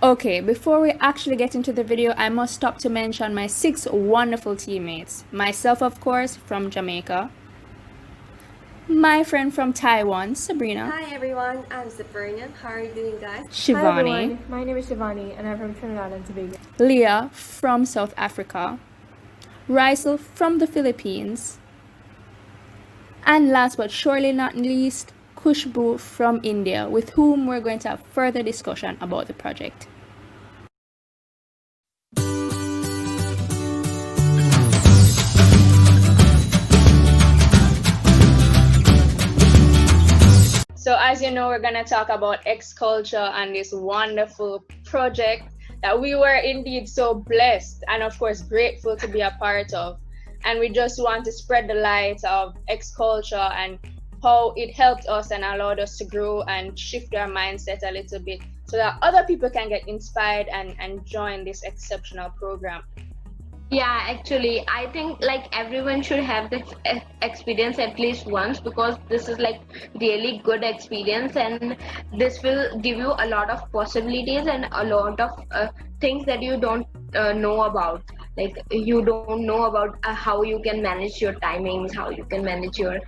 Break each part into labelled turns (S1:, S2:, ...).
S1: Okay, before we actually get into the video, I must stop to mention my 6 wonderful teammates. Myself, of course, from Jamaica. My friend from Taiwan, Sabrina.
S2: Hi everyone, I'm Sabrina. How are you doing, guys?
S1: Shivani.
S3: Hi everyone, my name is Shivani and I'm from Trinidad and Tobago.
S1: Leah from South Africa. Rysel from the Philippines. And last but surely not least, Kushbu from India, with whom we're going to have further discussion about the project. So as you know, we're going to talk about X Culture and this wonderful project that we were indeed so blessed and of course grateful to be a part of. And we just want to spread the light of X Culture and how it helped us and allowed us to grow and shift our mindset a little bit so that other people can get inspired and join this exceptional program.
S4: Yeah, actually, I think like everyone should have this experience at least once, because this is like really good experience and this will give you a lot of possibilities and a lot of things that you don't know about. Like you don't know about how you can manage your timings, how you can manage your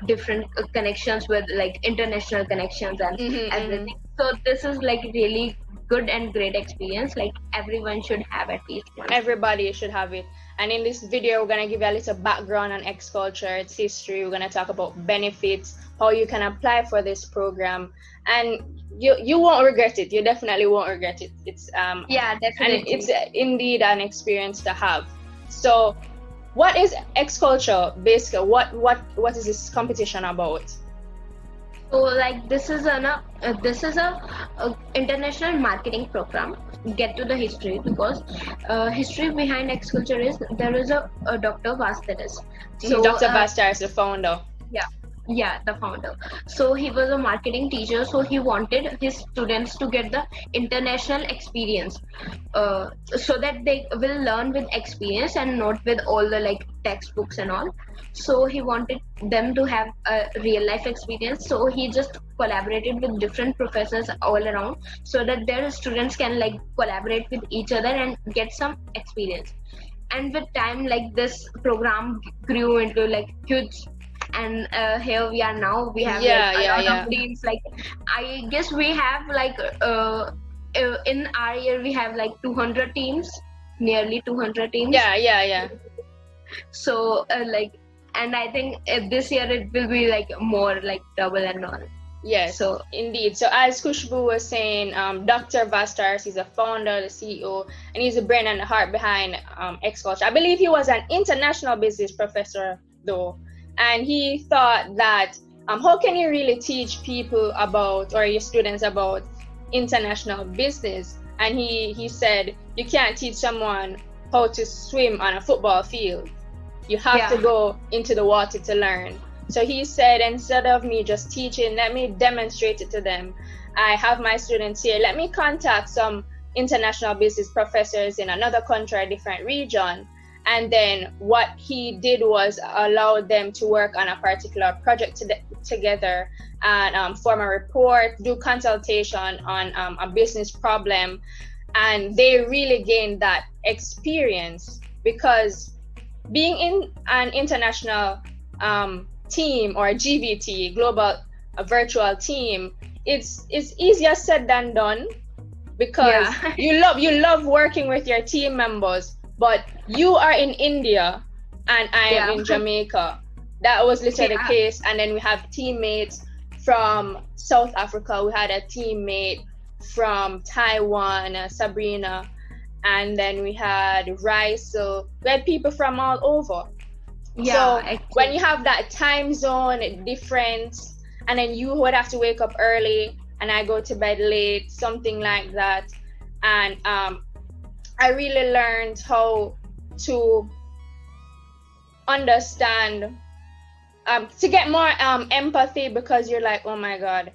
S4: different connections with like international connections and everything. So this is like really good and great experience. Like everyone should have at least one.
S1: Everybody should have it. And in this video, we're going to give you a little background on X Culture, its history. We're going to talk about benefits, how you can apply for this program, and you won't regret it. You definitely won't regret it. It's
S4: yeah, definitely.
S1: and it's indeed an experience to have. So what is X Culture basically? What is this competition about?
S4: So like this is a international marketing program. Get to the history, because history behind X Culture is there is a Dr. Vas Taras.
S1: So Dr. Vas Taras, the founder.
S4: Yeah, the founder. So he was a marketing teacher, so he wanted his students to get the international experience, so that they will learn with experience and not with all the like textbooks and all. So he wanted them to have a real life experience, so he just collaborated with different professors all around so that their students can like collaborate with each other and get some experience. And with time, like this program grew into like huge, and here we are now. We have a lot of teams. Like I guess we have like in our year we have like 200 teams, nearly 200 teams.
S1: Yeah.
S4: So like, and I think this year it will be like more, like double and all.
S1: Yes, so indeed. So as Kushbu was saying, Dr. Vas Taras is a founder, the CEO, and he's the brain and the heart behind X Culture. I believe he was an international business professor though, and he thought that how can you really teach people about, or your students about, international business? And he said you can't teach someone how to swim on a football field. You have to go into the water to learn. So he said, instead of me just teaching, let me demonstrate it to them. I have my students here. Let me contact some international business professors in another country, a different region. And then what he did was allow them to work on a particular project together and form a report, do consultation on a business problem. And they really gained that experience, because being in an international team or a GVT, global virtual team, it's easier said than done, because you love working with your team members, but you are in India and I am in Jamaica. That was literally the case. And then we have teammates from South Africa. We had a teammate from Taiwan, Sabrina, and then we had Rysel. We had people from all over. So when you have that time zone difference, and then you would have to wake up early and I go to bed late, something like that, and I really learned how to understand, to get more empathy, because you're like, oh my God,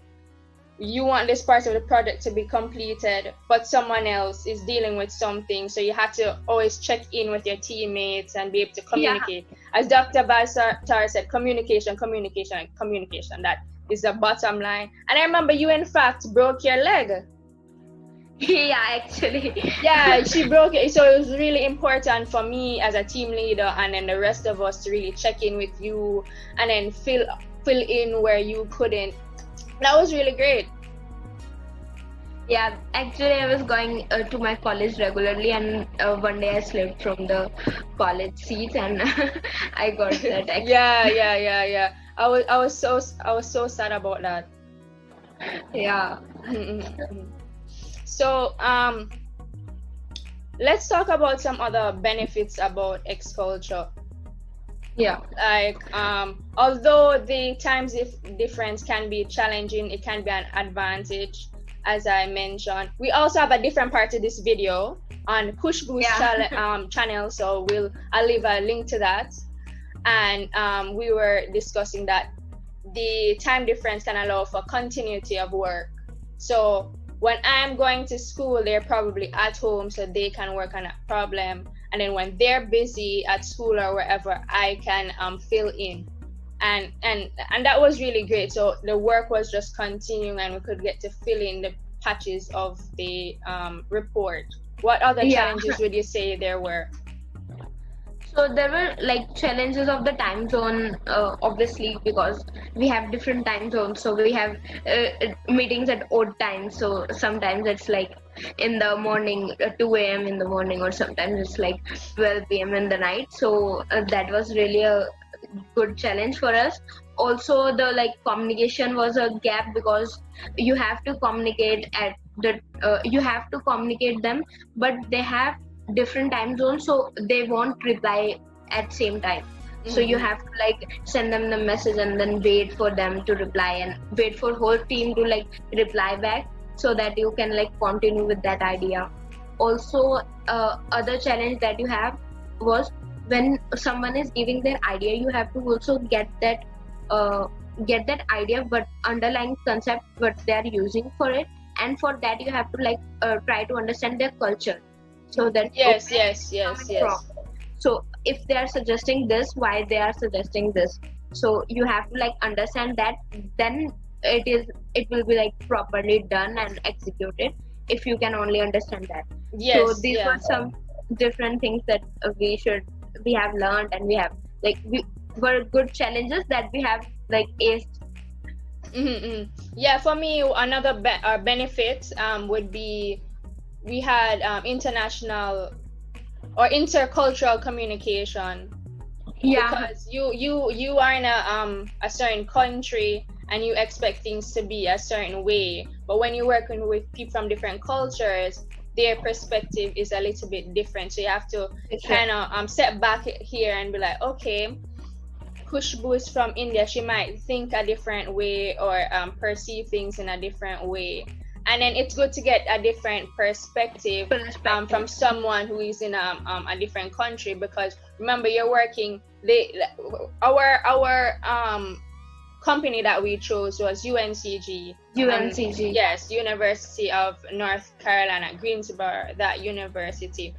S1: you want this part of the project to be completed, but someone else is dealing with something. So you have to always check in with your teammates and be able to communicate. As Dr. Vas Taras said, communication. That is the bottom line. And I remember you, in fact, broke your leg.
S4: Yeah, actually.
S1: Yeah, she broke it. So it was really important for me as a team leader and then the rest of us to really check in with you and then fill in where you couldn't. That was really great.
S4: Yeah, actually, I was going to my college regularly, and one day I slipped from the college seat, and I got that.
S1: Yeah. I was so sad about that.
S4: Yeah,
S1: So let's talk about some other benefits about X culture.
S4: yeah,
S1: Like although the difference can be challenging, it can be an advantage, as I mentioned. We also have a different part of this video on Kushbu's channel, so I'll leave a link to that. And we were discussing that the time difference can allow for continuity of work. So when I'm going to school, they're probably at home, so they can work on a problem. And then when they're busy at school or wherever, I can fill in. And that was really great. So the work was just continuing, and we could get to fill in the patches of the report. What other challenges would you say there were?
S4: So there were like challenges of the time zone, obviously, because we have different time zones. So we have meetings at odd times. So sometimes it's like in the morning, 2 a.m. in the morning, or sometimes it's like 12 p.m. in the night. So that was really a good challenge for us. Also, the like communication was a gap, because you have to communicate at you have to communicate them, but they have different time zones, so they won't reply at same time. So you have to like send them the message and then wait for them to reply, and wait for whole team to like reply back, so that you can like continue with that idea. Also, other challenge that you have was when someone is giving their idea, you have to also get that idea, but underlying concept what they are using for it, and for that you have to like try to understand their culture. So that
S1: Yes.
S4: So if they are suggesting this, why they are suggesting this? So you have to like understand that. Then it will be like properly done and executed if you can only understand that.
S1: Yes.
S4: So these were some different things that we have learned, and we were good challenges that we have like aced.
S1: Yeah, for me, another benefit would be we had international or intercultural communication.
S4: Yeah.
S1: Because you are in a certain country and you expect things to be a certain way, but when you're working with people from different cultures, their perspective is a little bit different. So you have to kind of step back here and be like, okay, Kushbu is from India, she might think a different way or perceive things in a different way. And then it's good to get a different perspective from someone who is in a different country, because remember, you're working. Our company that we chose was UNCG. Yes, University of North Carolina, Greensboro, that university.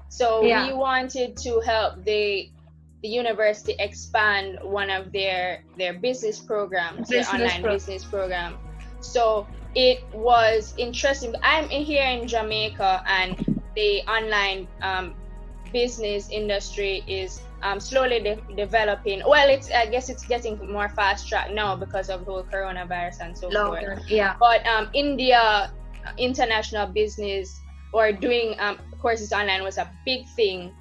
S1: So we wanted to help the university expand one of their business programs, their online business program. So it was interesting. I'm here in Jamaica, and the online business industry is slowly developing. Well, I guess it's getting more fast track now because of the whole coronavirus and so forth.
S4: Yeah.
S1: But India international business or doing courses online was a big thing.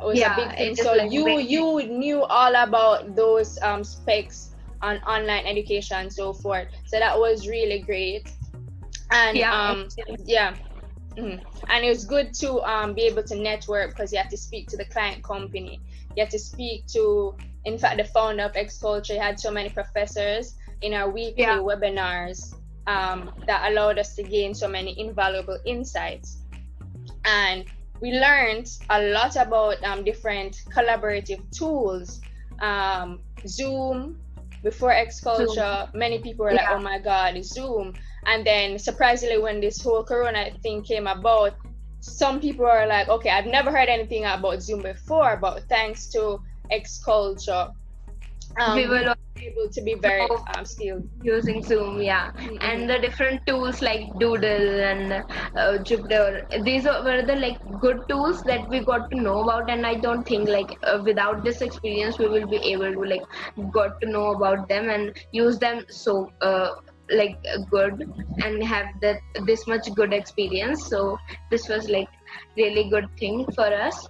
S1: So like you knew all about those specs on online education and so forth. So that was really great. And and it was good to be able to network, because you have to speak to the client company. You have to speak to, in fact, the founder of X Culture. Had so many professors in our weekly webinars that allowed us to gain so many invaluable insights. And we learned a lot about different collaborative tools. Zoom, before X Culture, many people were like, oh my God, Zoom. And then surprisingly, when this whole Corona thing came about, some people are like, okay, I've never heard anything about Zoom before, but thanks to X Culture,
S4: We
S1: we
S4: will
S1: were able to be very
S4: also
S1: skilled.
S4: using Zoom, yeah, and the different tools like Doodle and Jupyter. Were the like good tools that we got to know about, and I don't think like without this experience we will be able to like got to know about them and use them so like good and have that this much good experience. So this was like really good thing for us.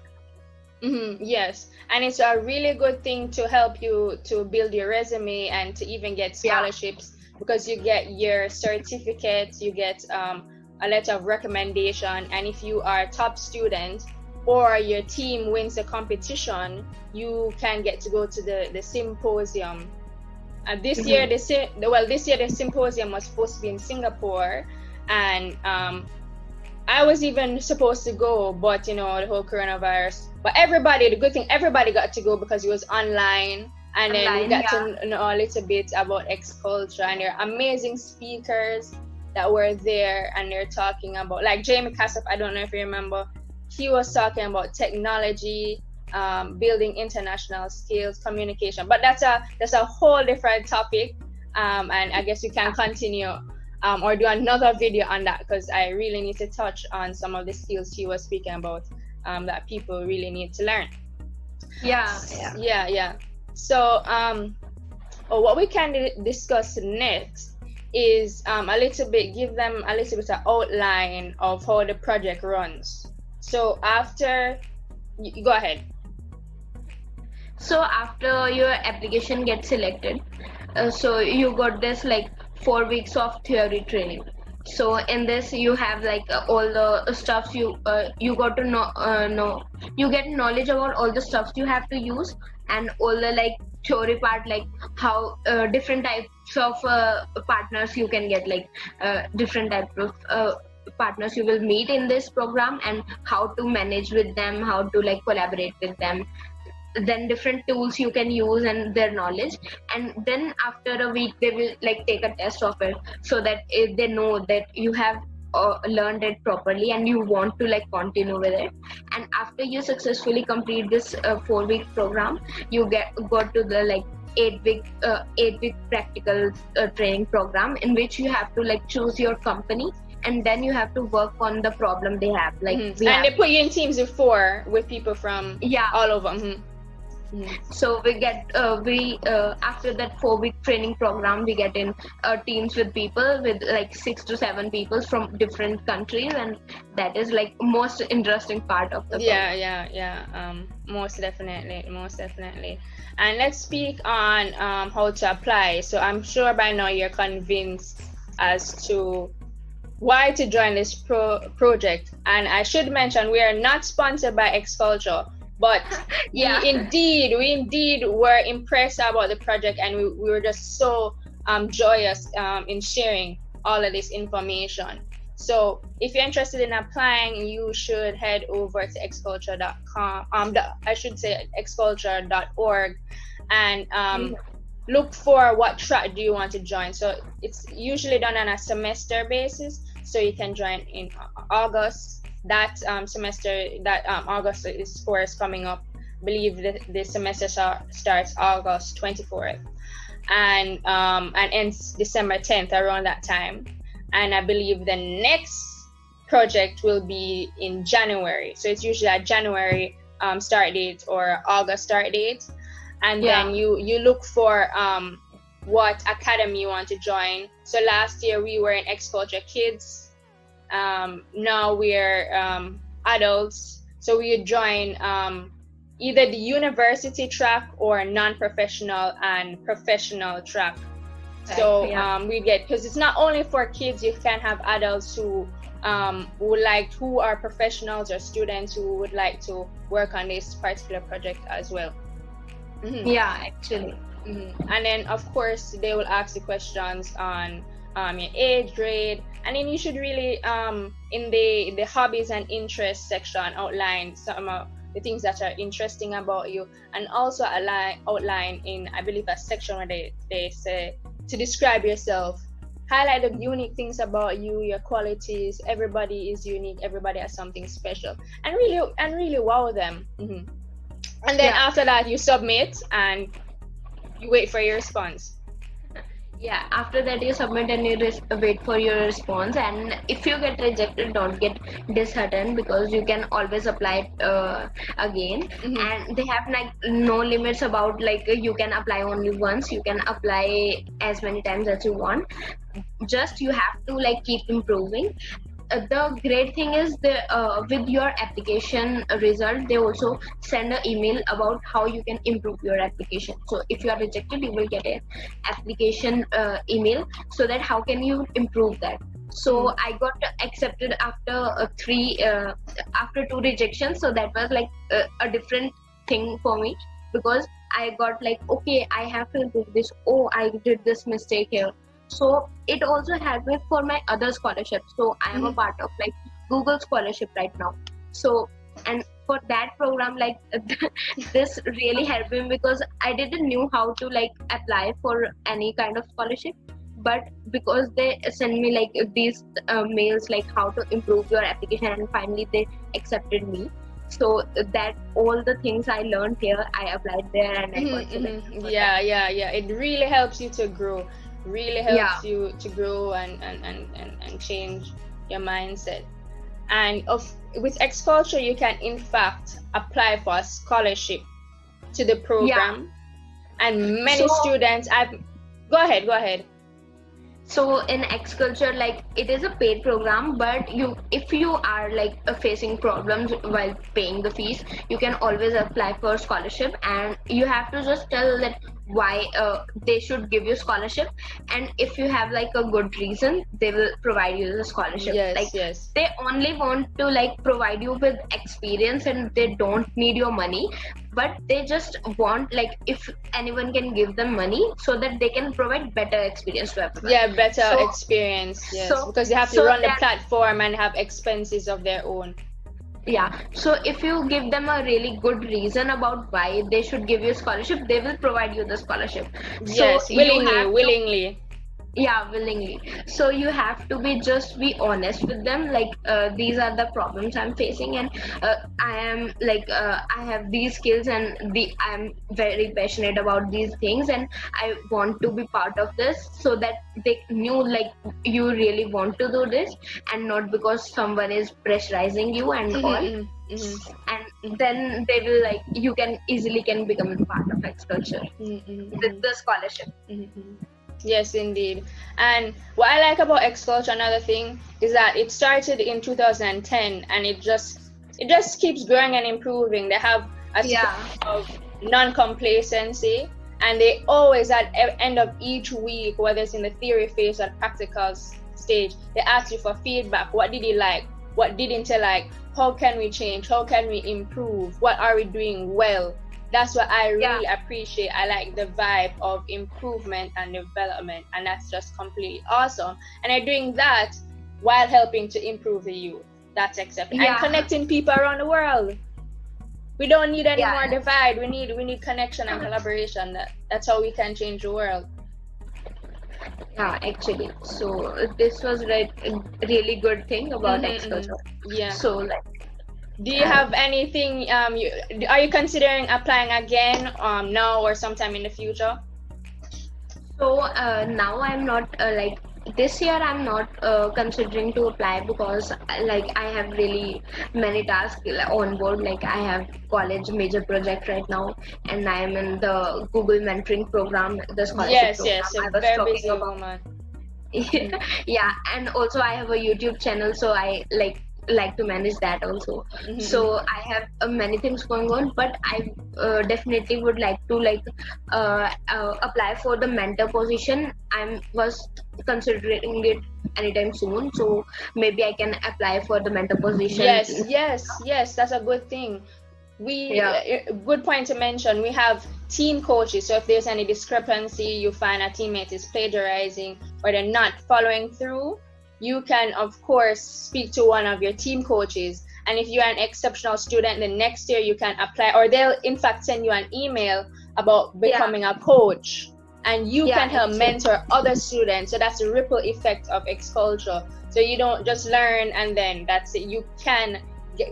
S1: Yes, and it's a really good thing to help you to build your resume and to even get
S4: Yeah.
S1: scholarships, because you get your certificate, you get a letter of recommendation, and if you are a top student or your team wins the competition, you can get to go to the symposium. And this year, this year the symposium was supposed to be in Singapore, and I was even supposed to go, but the whole coronavirus. But the good thing, everybody got to go because it was online, and then we got to know a little bit about X culture, and there are amazing speakers that were there, and they're talking about, like Jamie Cassaff. I don't know if you remember, he was talking about technology, building international skills, communication. But that's a whole different topic, and I guess we can continue. Or do another video on that, because I really need to touch on some of the skills he was speaking about that people really need to learn. Yeah. So what we can discuss next is give them a little bit of outline of how the project runs. So after, you go ahead.
S4: So after your application gets selected, so you got this like 4 weeks of theory training. So in this you have like all the stuff you got to know you get knowledge about all the stuff you have to use, and all the like theory part, like how different types of partners you can get, like different types of partners you will meet in this program, and how to manage with them, how to like collaborate with them, then different tools you can use and their knowledge. And then after a week they will like take a test of it, so that if they know that you have learned it properly and you want to like continue with it. And after you successfully complete this 4-week program, you got to the like 8-week practical training program, in which you have to like choose your company, and then you have to work on the problem they have. Like
S1: they put you in teams of 4 with people from all over.
S4: So we get after that 4-week training program, we get in teams with people with like 6 to 7 people from different countries, and that is like most interesting part of the program.
S1: Most definitely. And let's speak on how to apply. So I'm sure by now you're convinced as to why to join this project. And I should mention, we are not sponsored by X Culture, but we indeed were impressed about the project, and we were just so joyous in sharing all of this information. So if you're interested in applying, you should head over to xculture.com. I should say xculture.org, and look for what track do you want to join. So it's usually done on a semester basis. So you can join in August. That semester, August is course coming up. I believe the semester starts August 24th and ends December 10th, around that time. And I believe the next project will be in January. So it's usually a January start date or August start date. And then you look for what academy you want to join. So last year we were in X Culture Kids. Now we're adults, so we join either the university track or non-professional and professional track. So we get, because it's not only for kids, you can have adults who are professionals or students who would like to work on this particular project as well. And then of course they will ask the questions on your age, grade, and then you should really in the hobbies and interests section outline some of the things that are interesting about you, and also outline in, I believe, a section where they say to describe yourself, highlight the unique things about you, your qualities. Everybody is unique, everybody has something special, and really wow them. And then after that you submit, and You wait for your response.
S4: Yeah, after that you submit and you wait for your response, and if you get rejected, don't get disheartened, because you can always apply it again. And they have like no limits about like you can apply only once, you can apply as many times as you want. Just you have to like keep improving. The great thing is with your application result, they also send an email about how you can improve your application. So if you are rejected, you will get an application email, so that how can you improve that. So I got accepted after after 2 rejections. So that was like a different thing for me, because I got like, okay, I have to improve this. Oh, I did this mistake here. So it also helped me for my other scholarships. So I am a part of like Google scholarship right now. So, and for that program, like this really helped me, because I didn't knew how to like apply for any kind of scholarship. But because they send me like these mails, like how to improve your application, and finally they accepted me. So that all the things I learned here, I applied there, and I got selected.
S1: Yeah. It really helps you to grow. Really helps you to grow and change your mindset. And with Xculture, you can in fact apply for a scholarship to the program. And many students, go ahead.
S4: So in Xculture, like it is a paid program, but if you are like facing problems while paying the fees, you can always apply for scholarship, and you have to just tell that why they should give you scholarship, and if you have like a good reason, they will provide you the scholarship. They only want to like provide you with experience, and they don't need your money, but they just want like if anyone can give them money, so that they can provide better experience to everyone.
S1: Better experience, because they have to run the platform and have expenses of their own.
S4: So if you give them a really good reason about why they should give you scholarship, they will provide you the scholarship.
S1: Willingly.
S4: Willingly. So you have to be honest with them, like these are the problems I'm facing, and I am like I have these skills, and I'm very passionate about these things, and I want to be part of this, so that they knew like you really want to do this, and not because someone is pressurizing you and all. And then they will like you can easily become a part of Xculture with the scholarship.
S1: Yes, indeed. And what I like about Xculture, another thing, is that it started in 2010, and it just keeps growing and improving. They have a spirit of non-complacency, and they always at end of each week, whether it's in the theory phase or practical stage, they ask you for feedback. What did you like? What didn't you like? How can we change? How can we improve? What are we doing well? That's what I really appreciate. I like the vibe of improvement and development, and that's just completely awesome. And they're doing that while helping to improve the youth. That's exceptional. And connecting people around the world. We don't need any more divide. We need connection and collaboration. That's how we can change the world.
S4: Actually. So this was like a really good thing about Xculture. So like,
S1: do you have anything? Are you considering applying again now or sometime in the future?
S4: So now I'm not like this year I'm not considering to apply, because like I have really many tasks on board. Like I have college major project right now, and I am in the Google mentoring program, the scholarship program.
S1: I was very talking busy about. Woman.
S4: And also I have a YouTube channel, so I like to manage that also. So I have many things going on, but I definitely would like to apply for the mentor position. I was considering it anytime soon, so maybe I can apply for the mentor position.
S1: Yes, that's a good thing. Good point to mention. We have team coaches, so if there's any discrepancy, you find a teammate is plagiarizing or they're not following through, you can of course speak to one of your team coaches, and if you're an exceptional student, the next year you can apply, or they'll in fact send you an email about becoming a coach, and you can help mentor other students. So that's the ripple effect of Xculture. So you don't just learn and then that's it. You can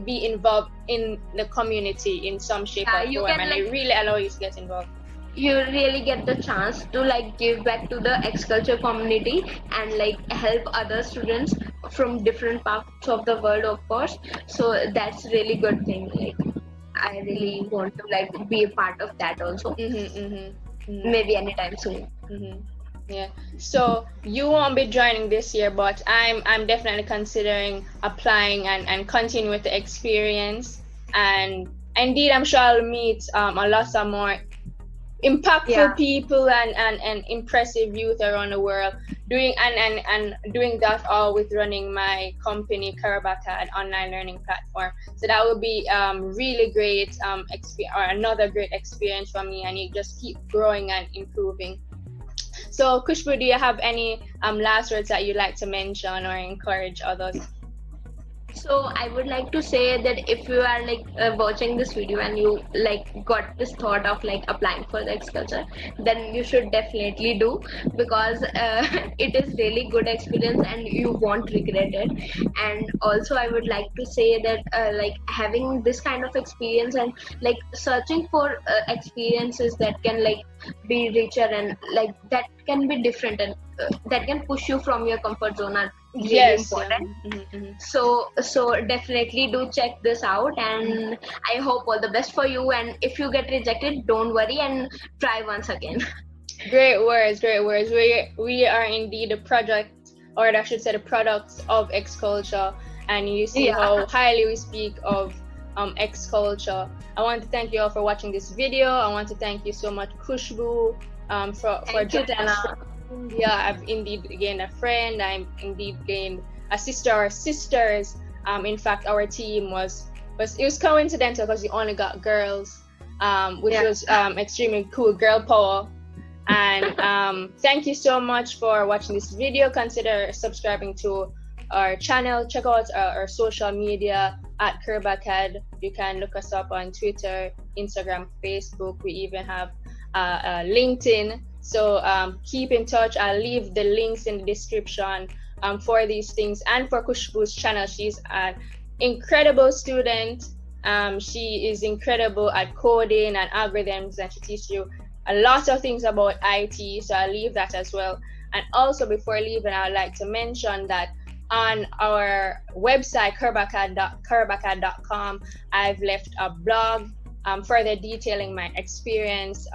S1: be involved in the community in some shape or form, and it really allows you to get involved.
S4: you really get the chance to like give back to the X culture community and like help other students from different parts of the world, of course. So that's really good thing. Like I really want to like be a part of that also. Maybe anytime soon.
S1: Yeah. So you won't be joining this year, but I'm definitely considering applying and continue with the experience. And indeed, I'm sure I'll meet a lot of more impactful people and impressive youth around the world doing doing that all with running my company CARIBACAD online learning platform. So that would be really great or another great experience for me, and you just keep growing and improving. So Kushbu, do you have any last words that you'd like to mention or encourage others?
S4: So I would like to say that if you are like watching this video and you like got this thought of like applying for the X culture, then you should definitely do, because it is really good experience and you won't regret it. And also I would like to say that like having this kind of experience and like searching for experiences that can like be richer and like that can be different and that can push you from your comfort zone are really important. So definitely do check this out, and I hope all the best for you. And if you get rejected, don't worry and try once again.
S1: Great words. We are indeed a project, or I should say the products of X culture, and you see how highly we speak of X culture. I want to thank you all for watching this video. I want to thank you so much, Kushbu, for joining us. Yeah, I've indeed gained a friend. I'm indeed gained a sister or sisters. In fact, our team was coincidental because we only got girls, which was extremely cool, girl power. And thank you so much for watching this video. Consider subscribing to our channel. Check out our social media at CARIBACAD. You can look us up on Twitter, Instagram, Facebook. We even have LinkedIn. So keep in touch. I'll leave the links in the description for these things, and for Kushbu's channel. She's an incredible student. She is incredible at coding and algorithms, and she teaches you a lot of things about IT. So I'll leave that as well. And also before leaving, I'd like to mention that on our website, caribacad.com, I've left a blog further detailing my experience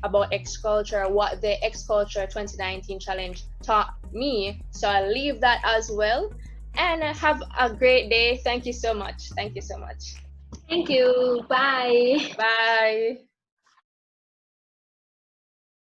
S1: about X Culture, what the X Culture 2019 challenge taught me. So I'll leave that as well. And have a great day. Thank you so much. Thank you so much.
S4: Thank you. Bye.
S1: Bye.